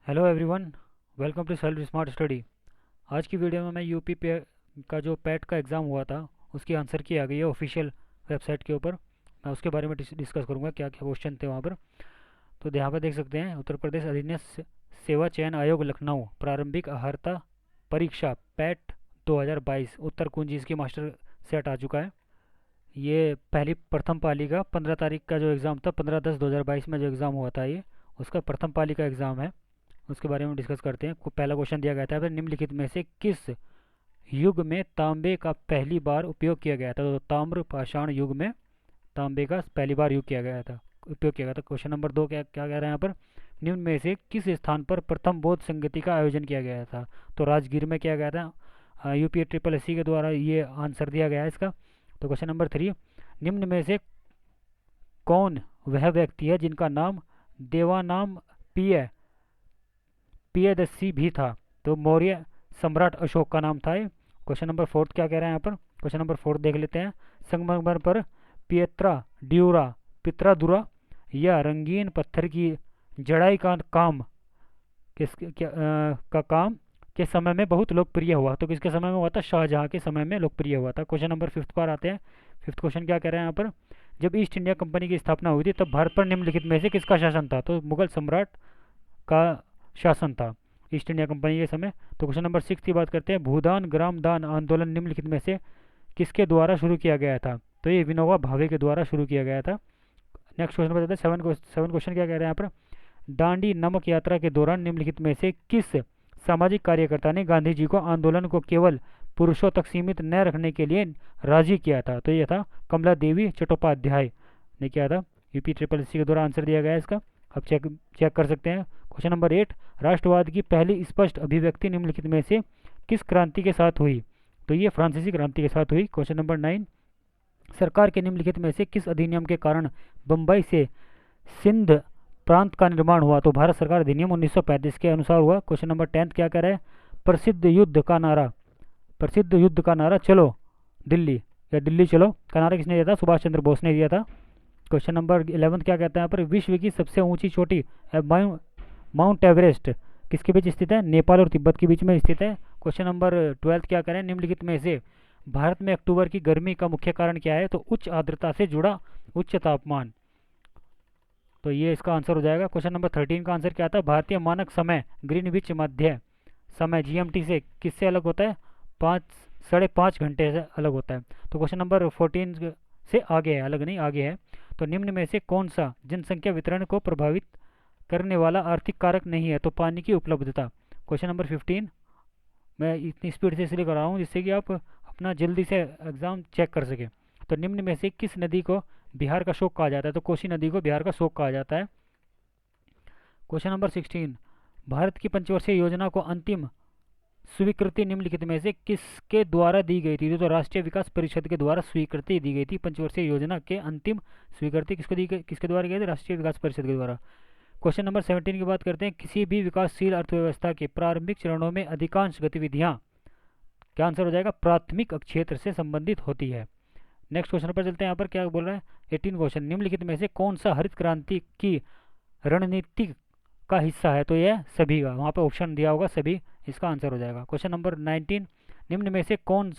Hello everyone, welcome to self smart study. आज की video में मैं यूपी पे का जो पैट का एग्ज़ाम हुआ था उसकी आंसर की आ गई है ऑफिशियल वेबसाइट के ऊपर। मैं उसके बारे में डिस्कस करूंगा क्या क्या क्वेश्चन थे वहाँ पर। तो यहाँ पर देख सकते हैं, उत्तर प्रदेश अधीनस्थ सेवा चयन आयोग लखनऊ प्रारंभिक अहर्ता परीक्षा पैट 2022 उत्तर कुंजी इसकी मास्टर सेट आ चुका है। ये पहली प्रथम पाली का 15 तारीख का जो एग्ज़ाम था, 15/10/2022 में जो एग्ज़ाम हुआ था, ये उसका प्रथम पाली का एग्ज़ाम है। उसके बारे में डिस्कस करते हैं। पहला क्वेश्चन दिया गया था, निम्नलिखित में से किस युग में तांबे का पहली बार उपयोग किया गया था? तो ताम्र पाषाण युग में तांबे का पहली बार उपयोग किया गया था। क्वेश्चन नंबर 2 क्या क्या कह रहे हैं यहाँ पर, निम्न में से किस स्थान पर प्रथम बौद्ध संगति का आयोजन किया गया था? तो राजगीर में किया गया था। यूपी ट्रिपल एस सी के द्वारा ये आंसर दिया गया है इसका। तो क्वेश्चन नंबर 3, निम्न में से कौन वह व्यक्ति है जिनका नाम देवानाम पिय पियदस्सी भी था? तो मौर्य सम्राट अशोक का नाम था ये। क्वेश्चन नंबर 4 क्या कह रहे हैं यहाँ पर, क्वेश्चन नंबर 4 देख लेते हैं। संगमरमर पर पियत्रा ड्यूरा पित्रादुरा या रंगीन पत्थर की जड़ाई का काम का काम के समय में बहुत लोकप्रिय हुआ? तो किसके समय में हुआ था? शाहजहां के समय में लोकप्रिय हुआ था। क्वेश्चन नंबर 5 पर आते हैं। 5th क्वेश्चन क्या कह रहे हैं यहाँ पर, जब ईस्ट इंडिया कंपनी की स्थापना हुई थी तब भारत पर निम्नलिखित में से किसका शासन था? तो मुगल सम्राट का शासन था ईस्ट इंडिया कंपनी के समय। तो क्वेश्चन नंबर 6 की बात करते हैं। भूदान ग्राम दान आंदोलन निम्नलिखित में से किसके द्वारा शुरू किया गया था? तो ये विनोबा भावे के द्वारा शुरू किया गया था। नेक्स्ट क्वेश्चन बताते हैं। 7 क्वेश्चन क्या कह रहे हैं यहाँ पर, दांडी नमक यात्रा के दौरान निम्नलिखित में से किस सामाजिक कार्यकर्ता ने गांधी जी को आंदोलन को केवल पुरुषों तक सीमित न रखने के लिए राजी किया था? तो ये था कमला देवी चट्टोपाध्याय ने किया था। यूपी ट्रिपल एस सी के द्वारा आंसर दिया गया है इसका। अब चेक चेक कर सकते हैं। क्वेश्चन नंबर 8, राष्ट्रवाद की पहली स्पष्ट अभिव्यक्ति निम्नलिखित में से किस क्रांति के साथ हुई? तो ये फ्रांसीसी क्रांति के साथ हुई। क्वेश्चन नंबर 9, सरकार के निम्नलिखित में से किस अधिनियम के कारण बम्बई से सिंध प्रांत का निर्माण हुआ? तो भारत सरकार अधिनियम 1935 के अनुसार हुआ। क्वेश्चन नंबर 10 क्या कह रहा है, प्रसिद्ध युद्ध का नारा चलो दिल्ली या दिल्ली चलो का नारा किसने दिया था? सुभाष चंद्र बोस ने दिया था। क्वेश्चन नंबर 11 क्या कहते हैं यहाँ पर, विश्व की सबसे ऊंची चोटी माउंट एवरेस्ट किसके बीच स्थित है? नेपाल और तिब्बत के बीच में स्थित है। क्वेश्चन नंबर 12 क्या करें, निम्नलिखित में से भारत में अक्टूबर की गर्मी का मुख्य कारण क्या है? तो उच्च आर्द्रता से जुड़ा उच्च तापमान। तो ये इसका आंसर हो जाएगा। क्वेश्चन नंबर 13 का आंसर क्या था, भारतीय मानक समय ग्रीनविच मध्य समय जीएमटी से किससे अलग होता है? 5.5 घंटे से अलग होता है। तो क्वेश्चन नंबर 14 से आगे है, अलग नहीं आगे है। तो निम्न में से कौन सा जनसंख्या वितरण को प्रभावित करने वाला आर्थिक कारक नहीं है? तो पानी की उपलब्धता। क्वेश्चन नंबर 15 मैं इतनी स्पीड से इसलिए कर रहा हूँ जिससे कि आप अपना जल्दी से एग्ज़ाम चेक कर सकें। तो निम्न में से किस नदी को बिहार का शोक कहा जाता है? तो कोसी नदी को बिहार का शोक कहा जाता है। क्वेश्चन नंबर 16, भारत की पंचवर्षीय योजना को अंतिम स्वीकृति निम्नलिखित में से किसके द्वारा दी गई थी? तो राष्ट्रीय विकास परिषद के द्वारा स्वीकृति दी गई थी। पंचवर्षीय योजना के अंतिम स्वीकृति किसके द्वारा गई थी? राष्ट्रीय विकास परिषद के द्वारा। क्वेश्चन नंबर 17 की बात करते हैं। किसी भी विकासशील अर्थव्यवस्था के प्रारंभिक चरणों में अधिकांश गतिविधियां, क्या आंसर हो जाएगा? प्राथमिक क्षेत्र से संबंधित होती है। नेक्स्ट क्वेश्चन पर चलते हैं। यहाँ पर क्या बोल रहा है, 18 क्वेश्चन, निम्नलिखित में से कौन सा हरित क्रांति की रणनीति का हिस्सा है? तो यह सभी का, वहाँ पे ऑप्शन दिया होगा सभी, इसका आंसर हो जाएगा। क्वेश्चन नंबर 19, निम्न में से कौन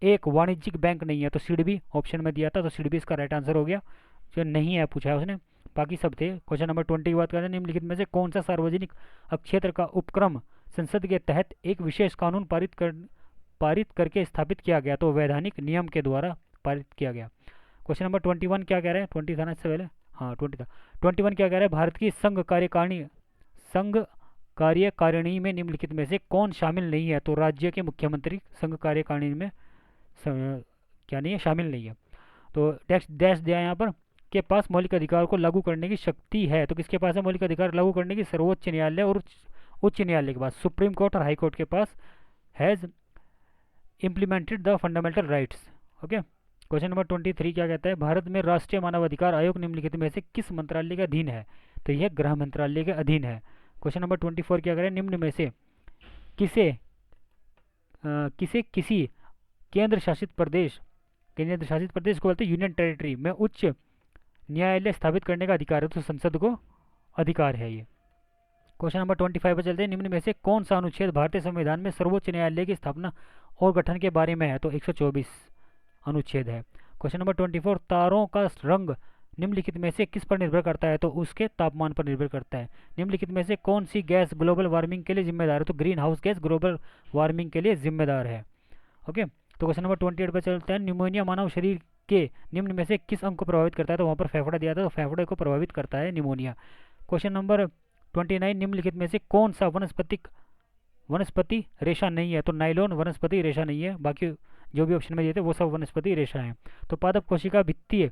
एक वाणिज्यिक बैंक नहीं है? तो सिडबी ऑप्शन में दिया था, तो सिडबी इसका राइट आंसर हो गया। जो नहीं है पूछा है उसने, बाकी सब थे। क्वेश्चन नंबर 20 की बात करें, निम्नलिखित में से कौन सा सार्वजनिक क्षेत्र का उपक्रम संसद के तहत एक विशेष कानून पारित करके स्थापित किया गया? तो वैधानिक नियम के द्वारा पारित किया गया। क्वेश्चन नंबर 21 क्या कह रहे हैं, 20 था ना इससे पहले, हाँ 20 था। 21 क्या कह रहे हैं, भारत की संघ कार्यकारिणी में निम्नलिखित में से कौन शामिल नहीं है? तो राज्य के मुख्यमंत्री संघ कार्यकारिणी में क्या नहीं है, शामिल नहीं है। तो टेक्स्ट डैश दिया यहाँ पर, के पास मौलिक अधिकार को लागू करने की शक्ति है। तो किसके पास है मौलिक अधिकार लागू करने की? सर्वोच्च न्यायालय और उच्च न्यायालय के पास, सुप्रीम कोर्ट और हाई कोर्ट के पास has implemented the fundamental rights. Okay. Question number 23 क्या कहता है, भारत में राष्ट्रीय मानवाधिकार आयोग निम्नलिखित में से किस मंत्रालय के अधीन है? तो यह गृह मंत्रालय के अधीन है। क्वेश्चन नंबर 24 क्या करें, निम्न में से किसे किसी केंद्र शासित प्रदेश को बोलते हैं यूनियन टेरिटरी में उच्च न्यायालय स्थापित करने का अधिकार है? तो संसद को अधिकार है ये। क्वेश्चन नंबर 25 पर चलते हैं। निम्न में से कौन सा अनुच्छेद भारतीय संविधान में सर्वोच्च न्यायालय की स्थापना और गठन के बारे में है? तो 124 अनुच्छेद है। क्वेश्चन नंबर 24, तारों का रंग निम्नलिखित में से किस पर निर्भर करता है? तो उसके तापमान पर निर्भर करता है। निम्नलिखित में से कौन सी गैस ग्लोबल वार्मिंग के लिए जिम्मेदार है? तो green house gas global warming के लिए जिम्मेदार है। ओके, तो क्वेश्चन नंबर 28 पर चलते हैं। निमोनिया मानव शरीर के निम्न में से किस अंग को प्रभावित करता है? तो वहाँ पर फेफड़ा दिया था, तो फेफड़े को प्रभावित करता है निमोनिया। क्वेश्चन नंबर 29, निम्नलिखित में से कौन सा वनस्पति रेशा नहीं है? तो नाइलॉन वनस्पति रेशा नहीं है, बाकी जो भी ऑप्शन में दिए थे वो सब वनस्पति रेशा है। तो पादप कोशिका भित्तीय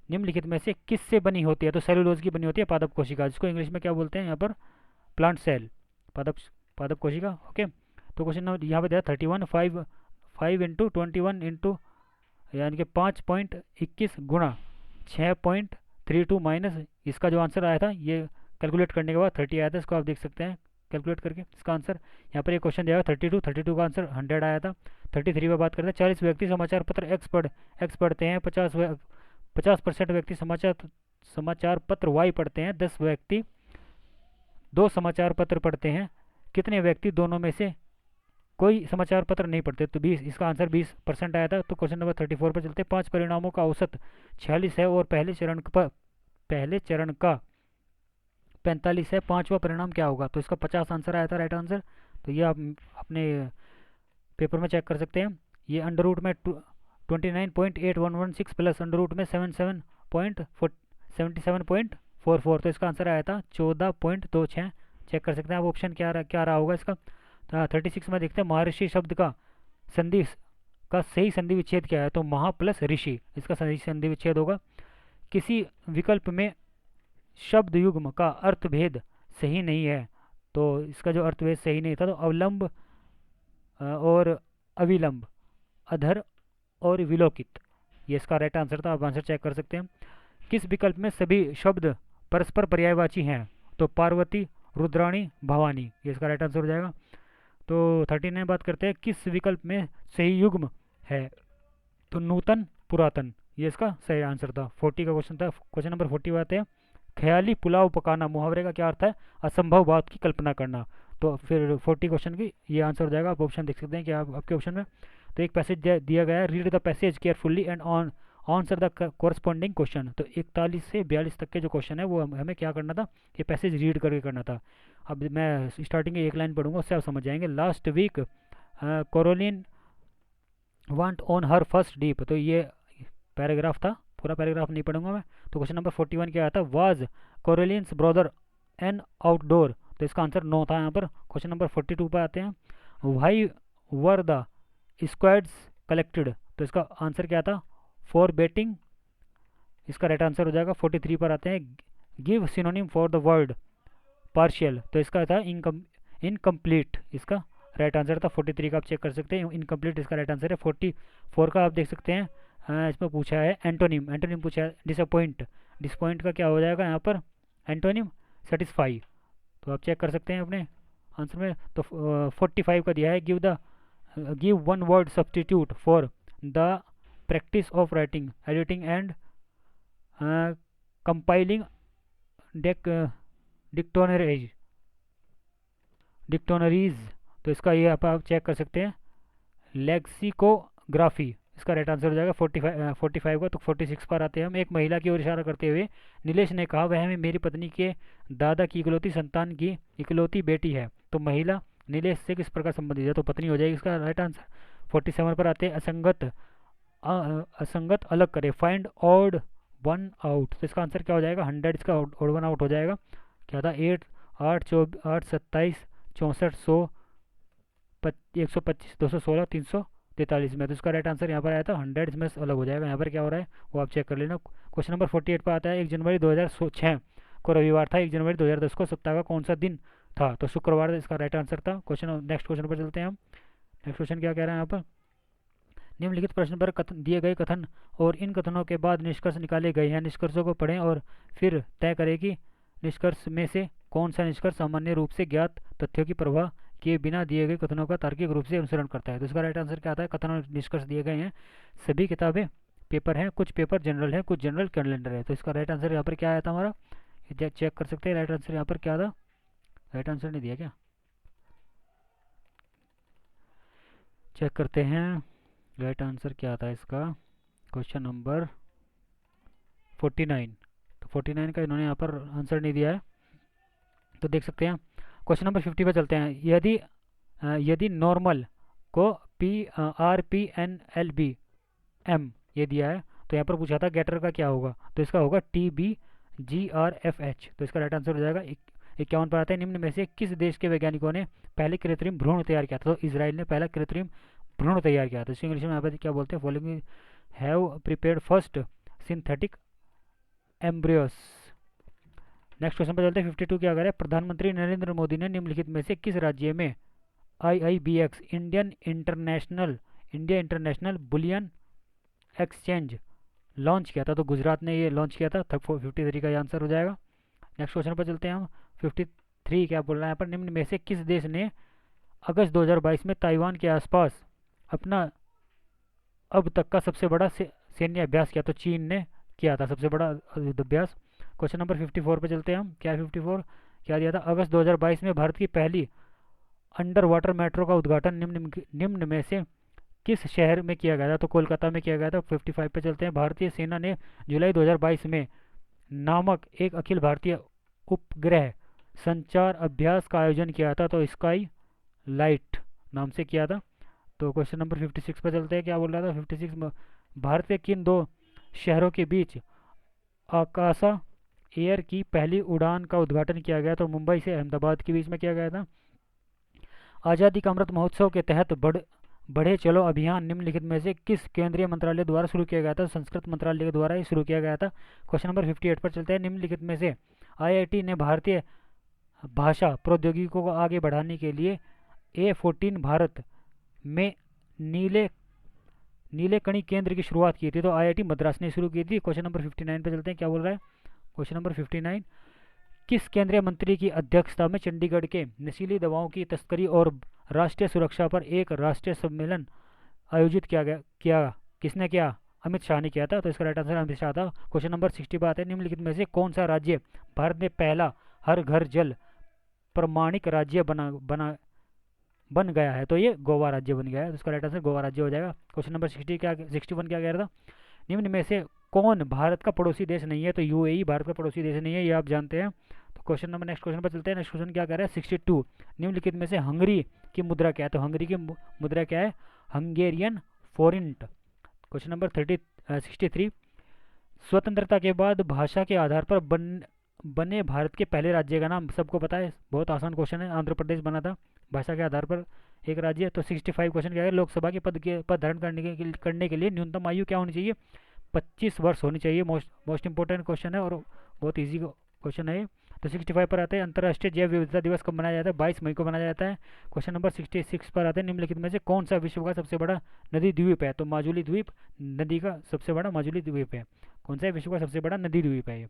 निम्नलिखित में से किससे बनी होती है? तो सेलुलोज की बनी होती है पादप कोशिका, जिसको इंग्लिश में क्या बोलते हैं यहाँ पर? प्लांट सेल, पादप पादप कोशिका। ओके, तो क्वेश्चन नंबर यहाँ पे दिया 31, 5 इंटू 21 इंटू यानी कि 5.21 गुणा 6.32 माइनस इसका जो आंसर आया था, ये कैलकुलेट करने के बाद 30 आया था। इसको आप देख सकते हैं कैलकुलेट करके इसका आंसर। यहाँ पर एक क्वेश्चन दिया 32 का आंसर 100 आया था। 33 पर बात करते हैं। 40 व्यक्ति समाचार पत्र एक्स पढ़ते हैं, 50% व्यक्ति समाचार पत्र वाई पढ़ते हैं, 10 व्यक्ति 2 समाचार पत्र पढ़ते हैं, कितने व्यक्ति दोनों में से कोई समाचार पत्र नहीं पढ़ते? तो 20, इसका आंसर 20% आया था। तो क्वेश्चन नंबर 34 पर चलते हैं। 5 परिणामों का औसत 46 है और पहले चरण का 45 है, पांचवा परिणाम क्या होगा? तो इसका 50 आंसर आया था राइट आंसर। तो ये आप अपने पेपर में चेक कर सकते हैं। ये अंडर रूट में 29.8116 प्लस अंडर रूट में 77.44, तो इसका आंसर आया था 14.26। चेक कर सकते हैं आप ऑप्शन क्या रहा होगा इसका। 36 में देखते हैं महर्षि शब्द का सही संधि विच्छेद क्या है? तो महा प्लस ऋषि, इसका सही संधि विच्छेद होगा। किसी विकल्प में शब्द युग्म का अर्थभेद सही नहीं है, तो इसका जो अर्थभेद सही नहीं था, तो अवलंब और अविलंब, अधर और विलोकित, ये इसका राइट आंसर था। आप आंसर चेक कर सकते हैं। किस विकल्प में सभी शब्द परस्पर पर्यायवाची हैं? तो पार्वती, रुद्राणी, भवानी, ये इसका राइट आंसर हो जाएगा। तो 39 बात करते हैं। किस विकल्प में सही युग्म है? तो नूतन, पुरातन, ये इसका सही आंसर था। 40 का क्वेश्चन था। क्वेश्चन नंबर 40 बात है। ख्याली पुलाव पकाना मुहावरे का क्या अर्थ है? असंभव बात की कल्पना करना। तो फिर 40 क्वेश्चन की ये आंसर हो जाएगा। आप ऑप्शन देख सकते हैं कि आपके ऑप्शन में तो एक पैसेज दिया गया है, read the passage carefully and answer the corresponding question. तो 41 से 42 तक के जो क्वेश्चन है वो हमें क्या करना था? ये पैसेज रीड करके करना था। अब मैं स्टार्टिंग की एक लाइन पढ़ूंगा, उससे आप समझ जाएंगे। Last week Caroline went on her first dip, तो ये पैराग्राफ था, पूरा पैराग्राफ नहीं पढ़ूंगा मैं। तो क्वेश्चन नंबर 41 क्या आता? वाज कोरोलिन्स ब्रदर एन आउटडोर, तो इसका आंसर नो था यहाँ पर। क्वेश्चन नंबर 42 पर आते हैं। Why were the squads collected, तो इसका आंसर क्या था? फॉर बेटिंग, इसका राइट आंसर हो जाएगा। 43 पर आते हैं। Give synonym for the word partial, तो इसका था इनकम्प्लीट, इसका राइट आंसर था। 43 का आप चेक कर सकते हैं, इनकम्प्लीट इसका राइट आंसर है। 44 का आप देख सकते हैं, इसमें पूछा है एंटोनिम पूछा है। डिसअपॉइंट का क्या हो जाएगा यहाँ पर? एंटोनिम सेटिस्फाई, तो आप चेक कर सकते हैं अपने आंसर में। तो 45 का दिया है, give one word substitute for the practice of writing, editing and compiling dictionaries, तो इसका ये आप चेक कर सकते हैं। लेक्सिकोग्राफी, इसका राइट आंसर हो जाएगा 45 का। तो 46 पर आते हैं हम। एक महिला की ओर इशारा करते हुए नीलेश ने कहा, वह मेरी पत्नी के दादा की इकलौती संतान की इकलौती बेटी है। तो महिला नीलेश से किस प्रकार संबंधित है? तो पत्नी हो जाएगी इसका राइट आंसर। 47 पर आते हैं। असंगत अलग करे, फाइंड ऑड वन आउट, तो इसका आंसर क्या हो जाएगा? 100, इसका ऑड वन आउट हो जाएगा। क्या था? 8, 27, 64, 100, 125, 216, 343 में, तो इसका राइट आंसर यहाँ पर आया था 100, इसमें अलग हो जाएगा। यहाँ पर क्या हो रहा है वो आप चेक कर लेना। क्वेश्चन नंबर 48 पर आता है। 1 जनवरी 2006 को रविवार था, 1 जनवरी 2010 को सप्ताह का कौन सा दिन था? तो शुक्रवार, इसका राइट आंसर था। नेक्स्ट क्वेश्चन पर चलते हैं हम। नेक्स्ट क्वेश्चन क्या कह रहे हैं यहाँ पर? निम्नलिखित प्रश्न पर दिए गए कथन और इन कथनों के बाद निष्कर्ष निकाले गए हैं। निष्कर्षों को पढ़ें और फिर तय करें कि निष्कर्ष में से कौन सा निष्कर्ष सामान्य रूप से ज्ञात तथ्यों की परवाह किए बिना दिए गए कथनों का तार्किक रूप से अनुसरण करता है। तो इसका राइट आंसर क्या आता है? कथन और निष्कर्ष दिए गए हैं। सभी किताबें पेपर हैं, कुछ पेपर जनरल है, कुछ जनरल कैलेंडर है। तो इसका राइट आंसर यहाँ पर क्या आया था हमारा? चेक कर सकते हैं। राइट आंसर यहाँ पर क्या था? राइट आंसर नहीं दिया क्या? चेक करते हैं राइट आंसर क्या था इसका। क्वेश्चन नंबर 49, तो 49 का इन्होंने यहाँ पर आंसर नहीं दिया है, तो देख सकते हैं। क्वेश्चन नंबर 50 पे चलते हैं। यदि नॉर्मल को RPNLB ये दिया है, तो यहाँ पर पूछा था गेटर का क्या होगा, तो इसका होगा TBGRFH। तो इसका राइट आंसर हो जाएगा 51 पर आता है। निम्न में से किस देश के वैज्ञानिकों ने पहले कृत्रिम भ्रूण तैयार किया था? तो इसराइल ने पहला कृत्रिम भ्रूण तैयार किया था। तो इंग्लिश में यहाँ पर क्या बोलते हैं? Following have prepared first synthetic embryos. Next question पर चलते हैं। 52 क्या करें? प्रधानमंत्री नरेंद्र मोदी ने निम्नलिखित में से किस राज्य में IIBX India international bullion exchange launch किया था? तो गुजरात ने ये लॉन्च किया था। 53 का आंसर हो जाएगा। नेक्स्ट क्वेश्चन पर चलते हैं हम। 53 क्या बोल रहा है यहाँ पर? निम्न में से किस देश ने अगस्त 2022 में ताइवान के आसपास अपना अब तक का सबसे बड़ा सैन्य अभ्यास किया? तो चीन ने किया था सबसे बड़ा युद्ध अभ्यास। क्वेश्चन नंबर 54 पे चलते हैं हम। क्या 54 क्या दिया था? अगस्त 2022 में भारत की पहली अंडर वाटर मेट्रो का उद्घाटन निम्न में से किस शहर में किया गया था? तो कोलकाता में किया गया था। 55 पे चलते हैं। भारतीय सेना ने जुलाई 2022 में नामक एक अखिल भारतीय उपग्रह संचार अभ्यास का आयोजन किया था, तो स्काई लाइट नाम से किया था। तो क्वेश्चन नंबर 56 पे चलते हैं। क्या बोल रहा था? 56 में भारत के किन दो शहरों के बीच आकाशा एयर की पहली उड़ान का उद्घाटन किया गया? तो मुंबई से अहमदाबाद के बीच में किया गया था। आज़ादी का अमृत महोत्सव के तहत बढ़े चलो अभियान निम्नलिखित में से किस केंद्रीय मंत्रालय द्वारा शुरू किया गया था? संस्कृत मंत्रालय के द्वारा ही शुरू किया गया था। क्वेश्चन नंबर 58 पर चलते हैं। निम्नलिखित में से IIT ने भारतीय भाषा प्रौद्योगिकियों को आगे बढ़ाने के लिए A14 भारत में नीले कणी केंद्र की शुरुआत की थी? तो IIT मद्रास ने शुरू की थी। क्वेश्चन नंबर 59 पे चलते हैं। क्या बोल रहा है? क्वेश्चन नंबर 59 किस केंद्रीय मंत्री की अध्यक्षता में चंडीगढ़ के नशीली दवाओं की तस्करी और राष्ट्रीय सुरक्षा पर एक राष्ट्रीय सम्मेलन आयोजित किया किसने किया? अमित शाह ने किया था। तो इसका राइट आंसर अमित शाह था। क्वेश्चन नंबर 60 पर आते हैं। निम्नलिखित में से कौन सा राज्य भारत में पहला हर घर जल प्रमाणिक राज्य बन गया है? तो ये गोवा राज्य बन गया है। तो इसका राइट आंसर गोवा राज्य हो जाएगा। क्वेश्चन नंबर 61 क्या कह रहा था? निम्न में से कौन भारत का पड़ोसी देश नहीं है? तो UAE भारत का पड़ोसी देश नहीं है, ये आप जानते हैं। तो क्वेश्चन नंबर नेक्स्ट क्वेश्चन पर चलते हैं। नेक्स्ट क्वेश्चन क्या कह रहा है? 62 निम्नलिखित में से हंगरी की मुद्रा क्या है? तो हंगरी की मुद्रा क्या है? हंगेरियन फोरिंट। क्वेश्चन नंबर 63 स्वतंत्रता के बाद भाषा के आधार पर बने भारत के पहले राज्य का नाम सबको पता है, बहुत आसान क्वेश्चन है। आंध्र प्रदेश बना था भाषा के आधार पर एक राज्य। तो 65 क्वेश्चन क्या है? लोकसभा के पद धारण करने के लिए न्यूनतम आयु क्या होनी चाहिए? 25 वर्ष होनी चाहिए। मोस्ट इंपॉर्टेंट क्वेश्चन है और बहुत ईजी क्वेश्चन है। तो 65 पर आते हैं। अंतर्राष्ट्रीय जैव विविधता दिवस कब मनाया जाता है? 22 मई को मनाया जाता है। क्वेश्चन नंबर 66 पर आते हैं। निम्नलिखित में से कौन सा विश्व का सबसे बड़ा नदी द्वीप है? तो माजुली द्वीप नदी का सबसे बड़ा माजुली द्वीप है। कौन सा विश्व का सबसे बड़ा नदी द्वीप है ये?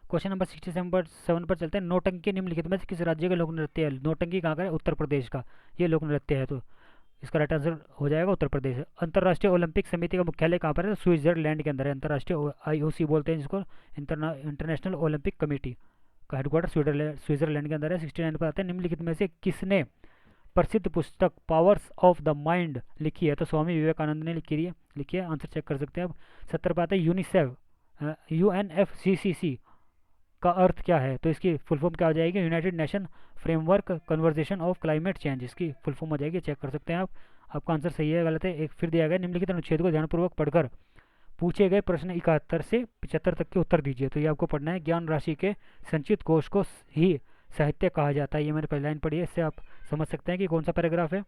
क्वेश्चन नंबर 67 पर चलते हैं। नौटंकी निम्नलिखित में से किस राज्य का लोक नृत्य है? नौटंकी कहाँ का है? उत्तर प्रदेश का ये लोक नृत्य है। तो इसका राइट आंसर हो जाएगा उत्तर प्रदेश। अंतर्राष्ट्रीय ओलंपिक समिति का मुख्यालय कहाँ पर है? स्विट्जरलैंड के अंदर है। अंतर्राष्ट्रीय IOC बोलते हैं जिसको, इंटरनेशनल ओलंपिक कमेटी का हेडक्वार्टर स्विट्जरलैंड के अंदर है। 69 पर आते हैं। निम्नलिखित में से किसने प्रसिद्ध पुस्तक पावर्स ऑफ द माइंड लिखी है? तो स्वामी विवेकानंद ने लिखी है। आंसर चेक कर सकते हैं अब। 70 पर आते हैं। UNFCCC का अर्थ क्या है? तो इसकी फुल फॉर्म क्या हो जाएगी? United nation framework conversation of climate change, इसकी फुल फॉर्म हो जाएगी। चेक कर सकते हैं आप। आपका आंसर सही है गलत है एक फिर दिया गया। निम्नलिखित अनुच्छेद को ध्यानपूर्वक पढ़कर पूछे गए प्रश्न 71 से 75 तक के उत्तर दीजिए। तो ये आपको पढ़ना है। ज्ञान राशि के संचित कोष को ही साहित्य कहा जाता है। ये मैंने पहली लाइन पढ़ी है, इससे आप समझ सकते हैं कि कौन सा पैराग्राफ है।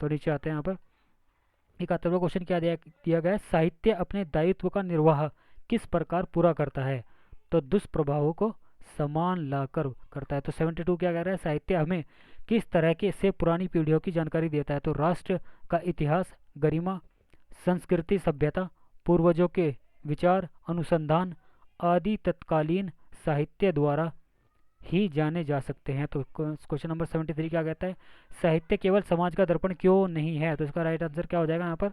तो नीचे आते हैं यहाँ पर। 71वां क्वेश्चन क्या दिया गया है? साहित्य अपने दायित्व का निर्वाह किस प्रकार पूरा करता है? तो दुष्प्रभावों को समान लाकर करता है। तो 72 क्या कह रहा है? साहित्य हमें किस तरह के से पुरानी पीढ़ियों की जानकारी देता है? तो राष्ट्र का इतिहास, गरिमा, संस्कृति, सभ्यता, पूर्वजों के विचार, अनुसंधान आदि तत्कालीन साहित्य द्वारा ही जाने जा सकते हैं। तो क्वेश्चन नंबर 73 क्या कहता है? साहित्य केवल समाज का दर्पण क्यों नहीं है? तो इसका राइट आंसर क्या हो जाएगा यहाँ पर?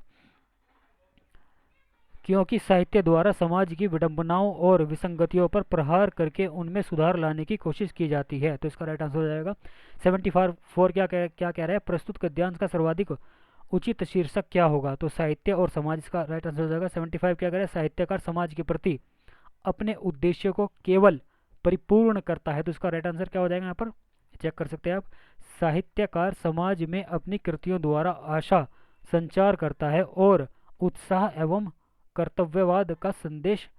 क्योंकि साहित्य द्वारा समाज की विडंबनाओं और विसंगतियों पर प्रहार करके उनमें सुधार लाने की कोशिश की जाती है। तो इसका राइट आंसर हो जाएगा 74। क्या कह रहा है, प्रस्तुत गद्यांश का सर्वाधिक उचित शीर्षक क्या होगा? तो साहित्य और समाज, इसका राइट आंसर हो जाएगा 75। क्या कह रहा है, साहित्यकार समाज के प्रति अपने उद्देश्य को केवल परिपूर्ण करता है। तो इसका राइट आंसर क्या हो जाएगा, यहाँ पर चेक कर सकते हैं आप। साहित्यकार समाज में अपनी कृतियों द्वारा आशा संचार करता है और उत्साह एवं कर्तव्यवाद का संदेश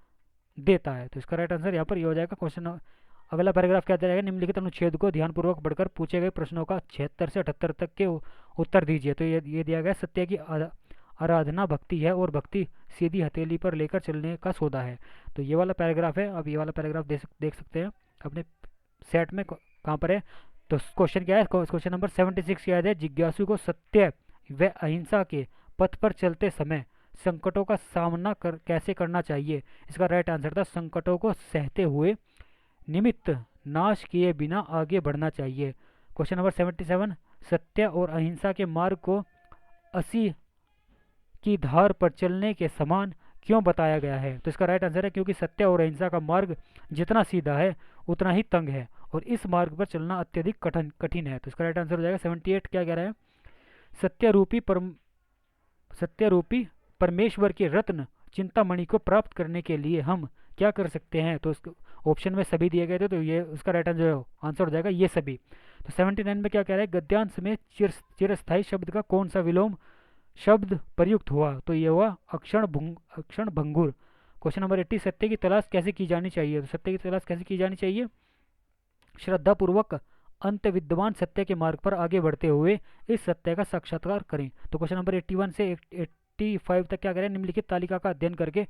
देता है। तो इसका राइट आंसर यहाँ पर ये हो जाएगा। क्वेश्चन अगला पैराग्राफ क्या जाएगा, निम्नलिखित अनुच्छेद को ध्यानपूर्वक पढ़कर पूछे गए प्रश्नों का 76 से 78 तक के उत्तर दीजिए। तो ये दिया गया, सत्य की आराधना भक्ति है और भक्ति सीधी हथेली पर लेकर चलने का सौदा है। तो ये वाला पैराग्राफ है। अब ये वाला पैराग्राफ देख सकते हैं अपने सेट में कहाँ पर है। तो क्वेश्चन क्या है, क्वेश्चन नंबर 76 क्या है, जिज्ञासु को सत्य व अहिंसा के पथ पर चलते समय संकटों का सामना कैसे करना चाहिए? इसका राइट आंसर था संकटों को सहते हुए निमित्त नाश किए बिना आगे बढ़ना चाहिए। क्वेश्चन नंबर 77, सत्य और अहिंसा के मार्ग को असी की धार पर चलने के समान क्यों बताया गया है? तो इसका राइट आंसर है क्योंकि सत्य और अहिंसा का मार्ग जितना सीधा है उतना ही तंग है और इस मार्ग पर चलना अत्यधिक कठिन है। तो इसका राइट आंसर हो जाएगा 78। क्या कह रहा है, सत्य रूपी परमेश्वर के रत्न चिंतामणि को प्राप्त करने के लिए हम क्या कर सकते हैं? तो ऑप्शन में सभी दिए गए थे, तो ये उसका राइट आंसर हो जाएगा ये सभी। तो 79 में क्या कह रहा है, गद्यांश में चिरस्थायी शब्द का कौन सा विलोम शब्द प्रयुक्त हुआ? तो ये हुआ अक्षण भंगुर। क्वेश्चन नंबर 80, सत्य की तलाश कैसे की जानी चाहिए? तो सत्य की तलाश कैसे की जानी चाहिए, श्रद्धापूर्वक अंत विद्वान सत्य के मार्ग पर आगे बढ़ते हुए इस सत्य का साक्षात्कार करें। तो क्वेश्चन नंबर 81 से 85 तक क्या करें, निम्नलिखित तालिका का अध्ययन करके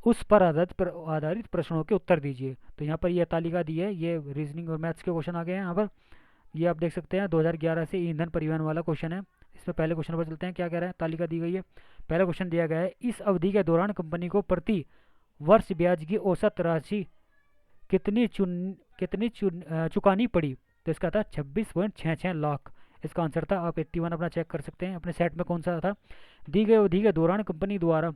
उस पर आधारित प्रश्नों के उत्तर दीजिए। तो यहाँ पर यह तालिका दी है, ये रीजनिंग और मैथ्स के क्वेश्चन आ गए हैं यहाँ पर। ये आप देख सकते हैं 2011 से ईंधन परिवहन वाला क्वेश्चन है। इसमें पहले क्वेश्चन पर चलते हैं, क्या कह रहे हैं, तालिका दी गई है। पहला क्वेश्चन दिया गया है, इस अवधि के दौरान कंपनी को प्रति वर्ष ब्याज की औसत राशि कितनी चुकानी पड़ी? तो इसका था 26.66 लाख। इसका आंसर था, आप 81 अपना चेक कर सकते हैं अपने सेट में कौन सा था। दी गई अवधि के दौरान कंपनी द्वारा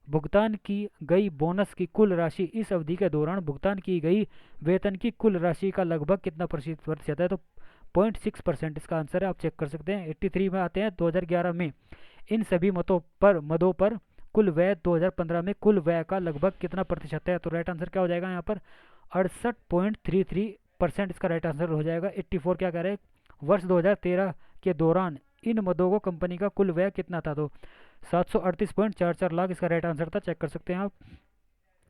भुगतान की गई बोनस की कुल राशि इस अवधि के दौरान भुगतान की गई वेतन की कुल राशि का लगभग कितना प्रतिशत है? तो 0.6% इसका आंसर है, आप चेक कर सकते हैं। 83 में आते हैं, 2011 में इन सभी मदों पर कुल व्यय 2015 में कुल व्यय का लगभग कितना प्रतिशत है? तो राइट आंसर क्या हो जाएगा यहाँ पर 68.33% इसका राइट आंसर हो जाएगा। 84 क्या कह रहे हैं, वर्ष 2013 के दौरान इन मदों को कंपनी का कुल व्यय कितना था? तो 738.44 लाख इसका राइट आंसर था, चेक कर सकते हैं आप।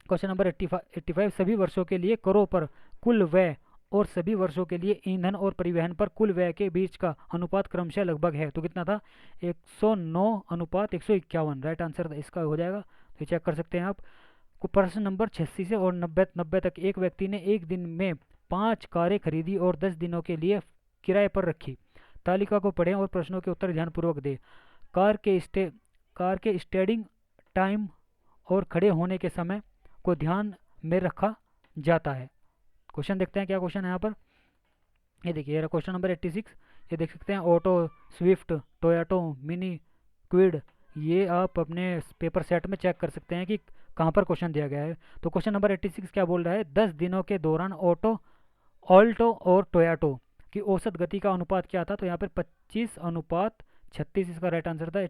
क्वेश्चन नंबर 85, सभी वर्षों के लिए करों पर कुल व्यय और सभी वर्षों के लिए ईंधन और परिवहन पर कुल व्यय के बीच का अनुपात क्रमशः लगभग है। तो कितना था, 109:151 राइट आंसर इसका हो जाएगा। तो चेक कर सकते हैं आप। प्रश्न नंबर 86 से और 90 तक, एक व्यक्ति ने एक दिन में 5 कारें खरीदी और 10 दिनों के लिए किराए पर रखी। तालिका को पढ़ें और प्रश्नों के उत्तर ध्यानपूर्वक दें। कार के स्टेयरिंग टाइम और खड़े होने के समय को ध्यान में रखा जाता है। क्वेश्चन देखते हैं क्या क्वेश्चन है यहाँ पर। ये देखिए क्वेश्चन नंबर 86, ये देख सकते हैं, auto, Swift, Toyota, Mini, Kwid, ये आप अपने पेपर सेट में चेक कर सकते हैं कि कहाँ पर क्वेश्चन दिया गया है। तो क्वेश्चन नंबर 86 क्या बोल रहा है, 10 दिनों के दौरान ऑल्टो और टोयोटो की औसत गति का अनुपात क्या था? तो यहाँ पर 25:36 इसका राइट आंसर था।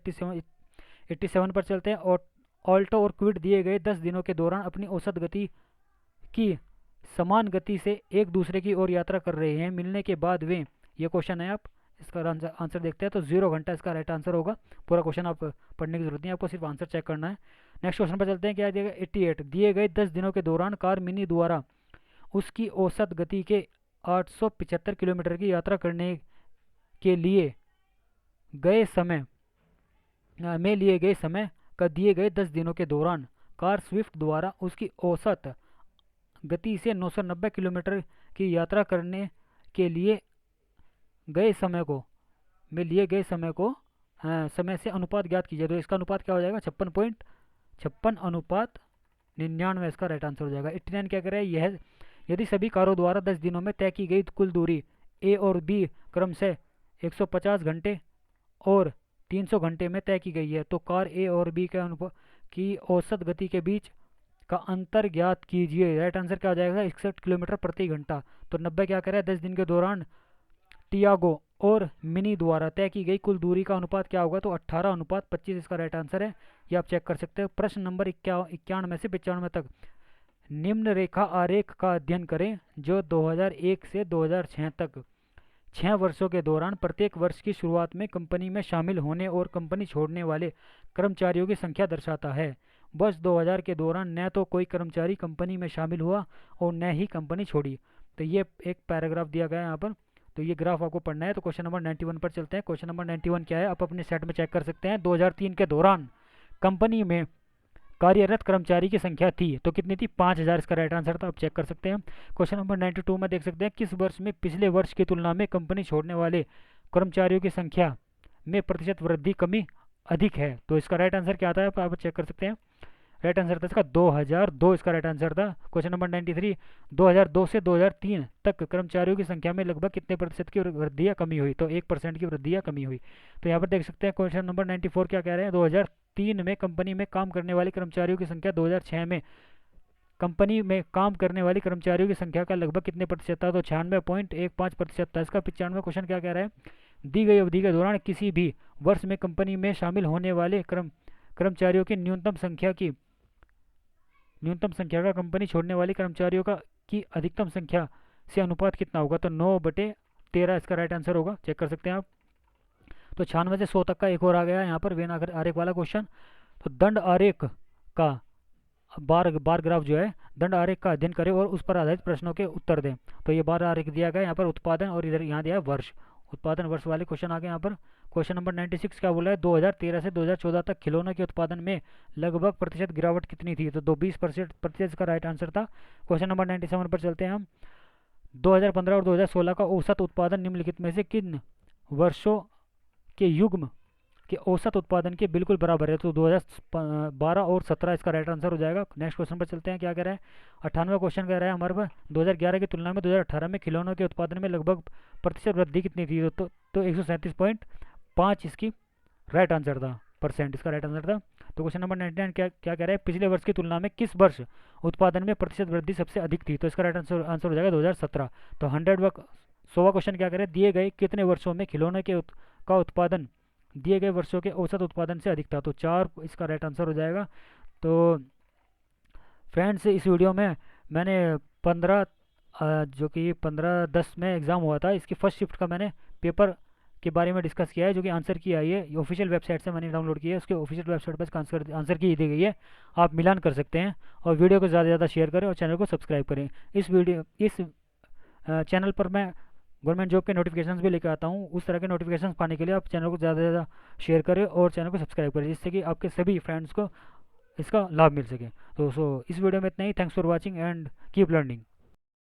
87 पर चलते हैं। और ऑल्टो और क्विड दिए गए 10 दिनों के दौरान अपनी औसत गति की समान गति से एक दूसरे की ओर यात्रा कर रहे हैं, मिलने के बाद वे, ये क्वेश्चन है, आप इसका आंसर देखते हैं। तो 0 घंटा इसका राइट आंसर होगा। पूरा क्वेश्चन आप पढ़ने की जरूरत नहीं, आपको सिर्फ आंसर चेक करना है। नेक्स्ट क्वेश्चन पर चलते हैं, क्या दिया गया, 88, दिए गए 10 दिनों के दौरान कार मिनी द्वारा उसकी औसत गति के 875 किलोमीटर की यात्रा करने के लिए लिए गए समय का दिए गए 10 दिनों के दौरान कार स्विफ्ट द्वारा उसकी औसत गति से 990 किलोमीटर की यात्रा करने के लिए गए समय को समय से अनुपात ज्ञात कीजिए। तो इसका अनुपात क्या हो जाएगा, 56.56:99 इसका राइट आंसर हो जाएगा। 89 क्या कर रहा है, यह यदि सभी कारों द्वारा 10 दिनों में तय की गई कुल दूरी ए और बी क्रमशः 150 घंटे और 300 घंटे में तय की गई है, तो कार ए और बी की औसत गति के बीच का अंतर ज्ञात कीजिए। राइट आंसर क्या हो जाएगा? 61 किलोमीटर प्रति घंटा। तो 90 क्या करें? 10 दिन के दौरान टियागो और मिनी द्वारा तय की गई कुल दूरी का अनुपात क्या होगा? तो 18:25 इसका राइट आंसर है। ये आप चेक कर सकते हो। प्रश्न नंबर 91 से 95 तक निम्न रेखा आरेख का अध्ययन करें जो 2001 से 2006 तक 6 वर्षों के दौरान प्रत्येक वर्ष की शुरुआत में कंपनी में शामिल होने और कंपनी छोड़ने वाले कर्मचारियों की संख्या दर्शाता है। वर्ष 2000 के दौरान न तो कोई कर्मचारी कंपनी में शामिल हुआ और न ही कंपनी छोड़ी। तो ये एक पैराग्राफ दिया गया है यहाँ पर। तो ये ग्राफ आपको पढ़ना है। तो क्वेश्चन नंबर 91 पर चलते हैं। क्वेश्चन नंबर 91 क्या है? आप अपने सेट में चेक कर सकते हैं। 2003 के दौरान कंपनी में कार्यरत कर्मचारी की संख्या थी तो कितनी थी? 5000 इसका राइट आंसर था। आप चेक कर सकते हैं। क्वेश्चन नंबर 92 में देख सकते हैं किस वर्ष में पिछले वर्ष की तुलना में कंपनी छोड़ने वाले कर्मचारियों की संख्या में प्रतिशत वृद्धि कमी अधिक है? तो इसका राइट आंसर क्या आता है? आप चेक कर सकते हैं। राइट आंसर था इसका 2002 इसका राइट आंसर था। क्वेश्चन नंबर 93 2002 से 2003 तक कर्मचारियों की संख्या में लगभग कितने प्रतिशत की वृद्धि या कमी हुई? तो 1% की वृद्धि या कमी हुई। तो यहाँ पर देख सकते हैं क्वेश्चन नंबर 94 क्या कह रहे हैं? 2003 में कंपनी में काम करने वाले कर्मचारियों की संख्या 2006 में कंपनी में काम करने वाली कर्मचारियों की संख्या का लगभग कितने प्रतिशत था? तो 96.15% था। इसका 95 क्वेश्चन क्या कह रहा है? दी गई अवधि के दौरान किसी भी वर्ष में कंपनी में शामिल होने वाले कर्मचारियों की न्यूनतम संख्या का कंपनी छोड़ने वाली कर्मचारियों की अधिकतम संख्या से अनुपात कितना होगा? तो 9/13 इसका राइट आंसर होगा। चेक कर सकते हैं आप। तो 96 से 100 तक का एक और आ गया यहाँ पर वेन आरेख वाला क्वेश्चन। तो दंड आरेख का बार ग्राफ जो है दंड आरेख का अध्ययन करें और उस पर आधारित प्रश्नों के उत्तर दें। तो ये बार आरेख दिया गया यहाँ पर उत्पादन और इधर यहाँ दिया है वर्ष। उत्पादन वर्ष वाले क्वेश्चन आ गए यहाँ पर। क्वेश्चन नंबर 96 क्या बोला है? 2013 से 2014 तक खिलौनों के उत्पादन में लगभग प्रतिशत गिरावट कितनी थी? तो 20% इसका राइट आंसर था। क्वेश्चन नंबर 97 पर चलते हैं हम। 2015 और 2016 का औसत उत्पादन निम्नलिखित में से किन वर्षों के युग्म के औसत उत्पादन के बिल्कुल बराबर है? तो 2012 और 17 इसका राइट आंसर हो जाएगा। नेक्स्ट क्वेश्चन पर चलते हैं। क्या कह रहा है? 98वां क्वेश्चन कह रहा है हमारे पास 2011 की तुलना में 2018 में खिलौनों के उत्पादन में लगभग प्रतिशत वृद्धि कितनी थी? तो 137.5 इसकी राइट आंसर था। परसेंट इसका राइट आंसर था। तो क्वेश्चन नंबर 99 क्या कह रहा है? पिछले वर्ष की तुलना में किस वर्ष उत्पादन में प्रतिशत वृद्धि सबसे अधिक थी? तो इसका राइट आंसर हो जाएगा 2017। तो 100वां क्वेश्चन क्या कह रहा है? दिए गए कितने वर्षों में खिलौने का उत्पादन दिए गए वर्षों के औसत उत्पादन से अधिक था? तो 4 इसका राइट आंसर हो जाएगा। तो फ्रेंड्स इस वीडियो में मैंने 15 जो कि 15/10 में एग्ज़ाम हुआ था इसकी फर्स्ट शिफ्ट का मैंने पेपर के बारे में डिस्कस किया है जो कि आंसर की आई है। ऑफिशियल वेबसाइट से मैंने डाउनलोड किया है। उसके ऑफिशियल वेबसाइट पर आंसर की दी गई है। आप मिलान कर सकते हैं और वीडियो को ज़्यादा से ज़्यादा शेयर करें और चैनल को सब्सक्राइब करें। इस चैनल पर मैं गवर्नमेंट जॉब के नोटिफिकेशंस भी लेकर आता हूँ। उस तरह के नोटिफिकेशंस पाने के लिए आप चैनल को ज़्यादा से ज़्यादा शेयर करें और चैनल को सब्सक्राइब करें जिससे कि आपके सभी फ्रेंड्स को इसका लाभ मिल सके। तो इस वीडियो में इतना ही। Thanks for watching and keep learning.